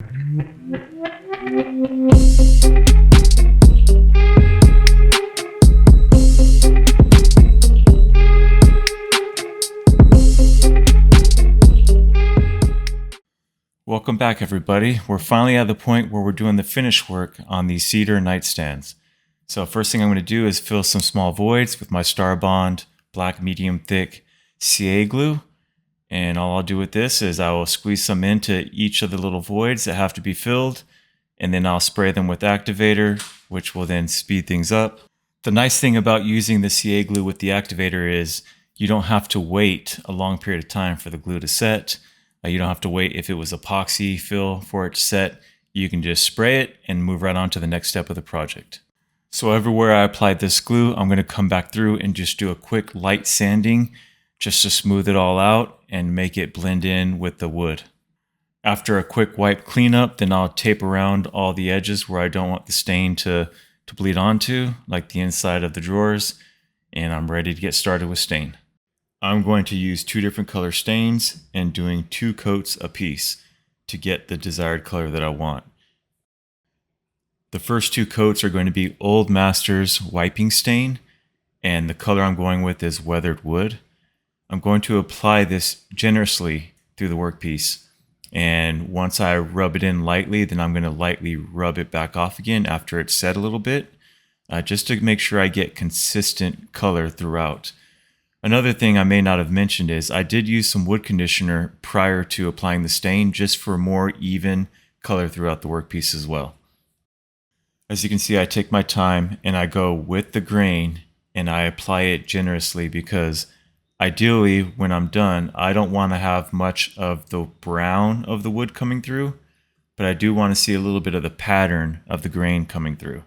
Welcome back, everybody. We're finally at the point where we're doing the finish work on these cedar nightstands. So first thing I'm going to do is fill some small voids with my Star Bond black medium thick CA glue. And all I'll do with this is I will squeeze some into each of the little voids that have to be filled, and then I'll spray them with activator, which will then speed things up. The nice thing about using the CA glue with the activator is you don't have to wait a long period of time for the glue to set. You don't have to wait if it was epoxy fill for it to set. You can just spray it and move right on to the next step of the project. So everywhere I applied this glue, I'm going to come back through and just do a quick light sanding just to smooth it all out and make it blend in with the wood. After a quick wipe cleanup, then I'll tape around all the edges where I don't want the stain to bleed onto, like the inside of the drawers, and I'm ready to get started with stain. I'm going to use 2 different color stains and doing 2 coats a piece to get the desired color that I want. The first 2 coats are going to be Old Masters wiping stain, and the color I'm going with is weathered wood. I'm going to apply this generously through the workpiece, and once I rub it in lightly, then I'm going to lightly rub it back off again after it's set a little bit, just to make sure I get consistent color throughout. Another thing I may not have mentioned is I did use some wood conditioner prior to applying the stain just for more even color throughout the workpiece as well. As you can see, I take my time and I go with the grain and I apply it generously because ideally when I'm done, I don't want to have much of the brown of the wood coming through, but I do want to see a little bit of the pattern of the grain coming through.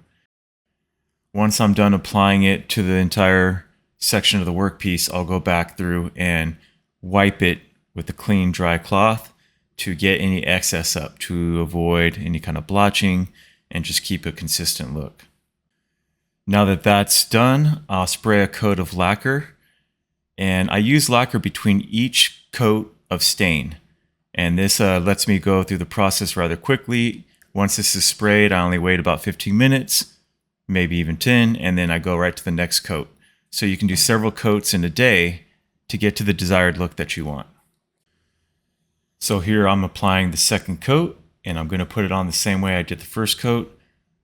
Once I'm done applying it to the entire section of the workpiece, I'll go back through and wipe it with a clean dry cloth to get any excess up, to avoid any kind of blotching and just keep a consistent look. Now that that's done, I'll spray a coat of lacquer, and I use lacquer between each coat of stain, and this lets me go through the process rather quickly. Once this is sprayed, I only wait about 15 minutes, maybe even 10, and then I go right to the next coat. So you can do several coats in a day to get to the desired look that you want. So here I'm applying the second coat, and I'm going to put it on the same way I did the first coat,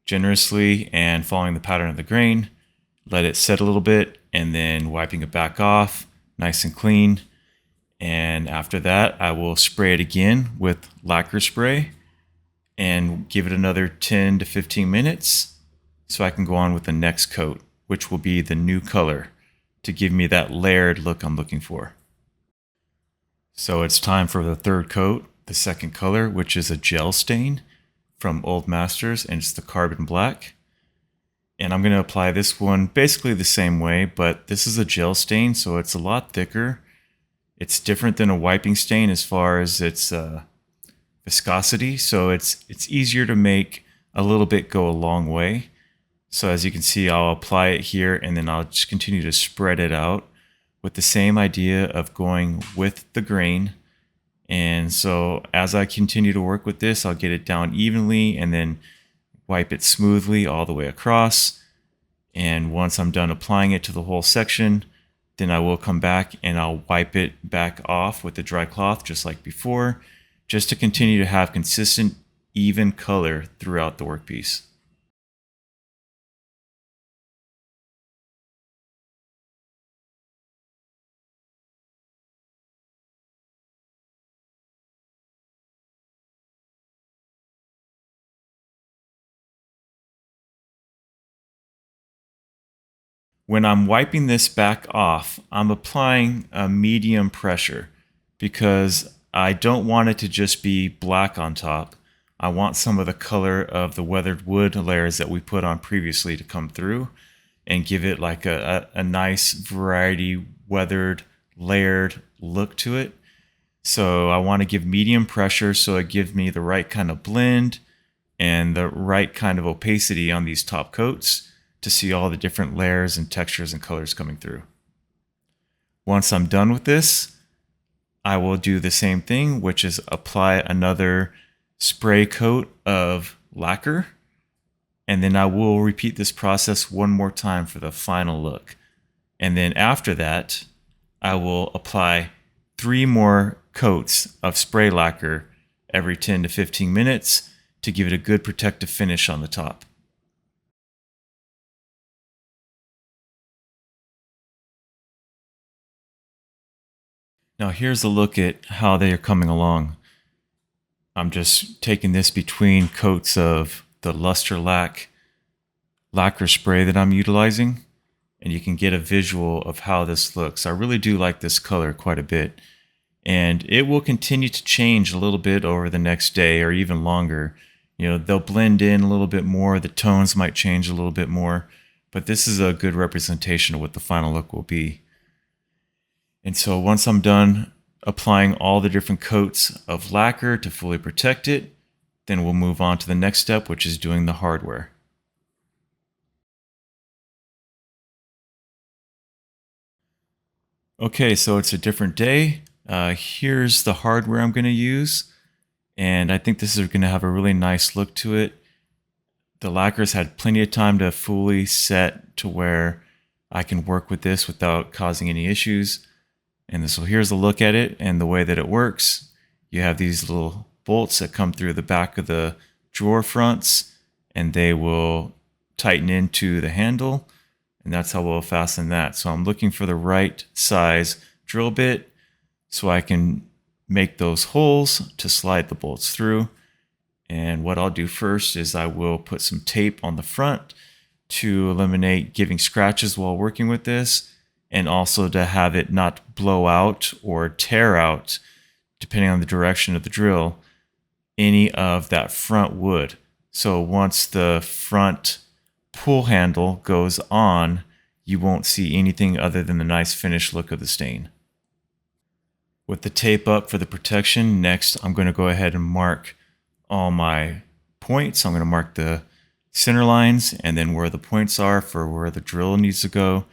generously and following the pattern of the grain. Let it set a little bit and then wiping it back off nice and clean. And after that, I will spray it again with lacquer spray and give it another 10 to 15 minutes so I can go on with the next coat, which will be the new color to give me that layered look I'm looking for. So it's time for the third coat, the second color, which is a gel stain from Old Masters, and it's the carbon black. And I'm going to apply this one basically the same way, but this is a gel stain, so it's a lot thicker. It's different than a wiping stain as far as its viscosity, so it's easier to make a little bit go a long way. So as you can see, I'll apply it here and then I'll just continue to spread it out with the same idea of going with the grain. And so as I continue to work with this, I'll get it down evenly and then wipe it smoothly all the way across. And once I'm done applying it to the whole section, then I will come back and I'll wipe it back off with the dry cloth just like before, just to continue to have consistent, even color throughout the workpiece. When I'm wiping this back off, I'm applying a medium pressure because I don't want it to just be black on top. I want some of the color of the weathered wood layers that we put on previously to come through and give it like a nice variety weathered layered look to it. So I want to give medium pressure so it gives me the right kind of blend and the right kind of opacity on these top coats to see all the different layers and textures and colors coming through. Once I'm done with this, I will do the same thing, which is apply another spray coat of lacquer, and then I will repeat this process one more time for the final look. And then after that, I will apply 3 more coats of spray lacquer every 10 to 15 minutes to give it a good protective finish on the top. Now here's a look at how they are coming along. I'm just taking this between coats of the Luster lacquer spray that I'm utilizing, and you can get a visual of how this looks. I really do like this color quite a bit, and it will continue to change a little bit over the next day or even longer. You know, they'll blend in a little bit more, the tones might change a little bit more, but this is a good representation of what the final look will be. And so once I'm done applying all the different coats of lacquer to fully protect it, then we'll move on to the next step, which is doing the hardware. Okay, so it's a different day. Here's the hardware I'm going to use, and I think this is going to have a really nice look to it. The lacquer's had plenty of time to fully set to where I can work with this without causing any issues. And so here's a look at it and the way that it works. You have these little bolts that come through the back of the drawer fronts, and they will tighten into the handle, and that's how we'll fasten that. So I'm looking for the right size drill bit so I can make those holes to slide the bolts through. And what I'll do first is I will put some tape on the front to eliminate giving scratches while working with this, and also to have it not blow out or tear out, depending on the direction of the drill, any of that front wood. So once the front pull handle goes on, you won't see anything other than the nice finished look of the stain. With the tape up for the protection, next I'm going to go ahead and mark all my points. I'm going to mark the center lines and then where the points are for where the drill needs to go.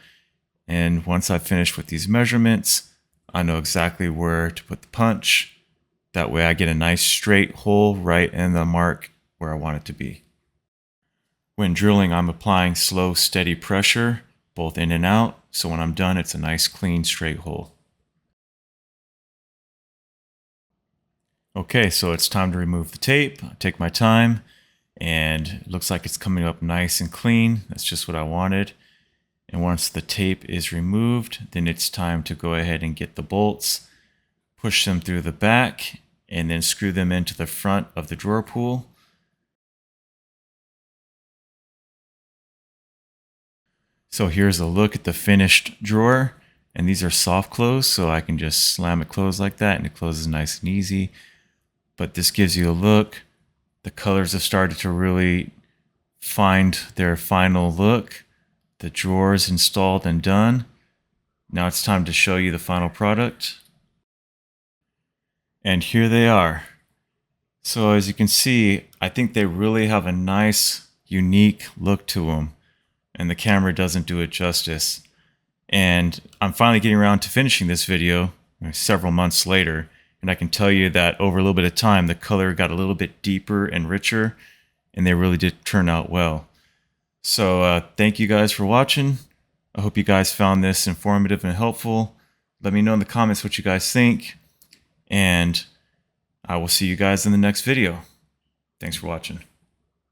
And once I've finished with these measurements, I know exactly where to put the punch. That way I get a nice straight hole right in the mark where I want it to be. When drilling, I'm applying slow, steady pressure, both in and out, so when I'm done, it's a nice, clean, straight hole. Okay, so it's time to remove the tape. I take my time, and it looks like it's coming up nice and clean. That's just what I wanted. And once the tape is removed, then it's time to go ahead and get the bolts, push them through the back, and then screw them into the front of the drawer pull. So here's a look at the finished drawer, and these are soft close, so I can just slam it closed like that and it closes nice and easy. But this gives you a look. The colors have started to really find their final look. The drawer is installed and done. Now it's time to show you the final product. And here they are. So as you can see, I think they really have a nice, unique look to them, and the camera doesn't do it justice. And I'm finally getting around to finishing this video several months later, and I can tell you that over a little bit of time, the color got a little bit deeper and richer, and they really did turn out well. So thank you guys for watching. I hope you guys found this informative and helpful. Let me know in the comments what you guys think, and I will see you guys in the next video. Thanks for watching.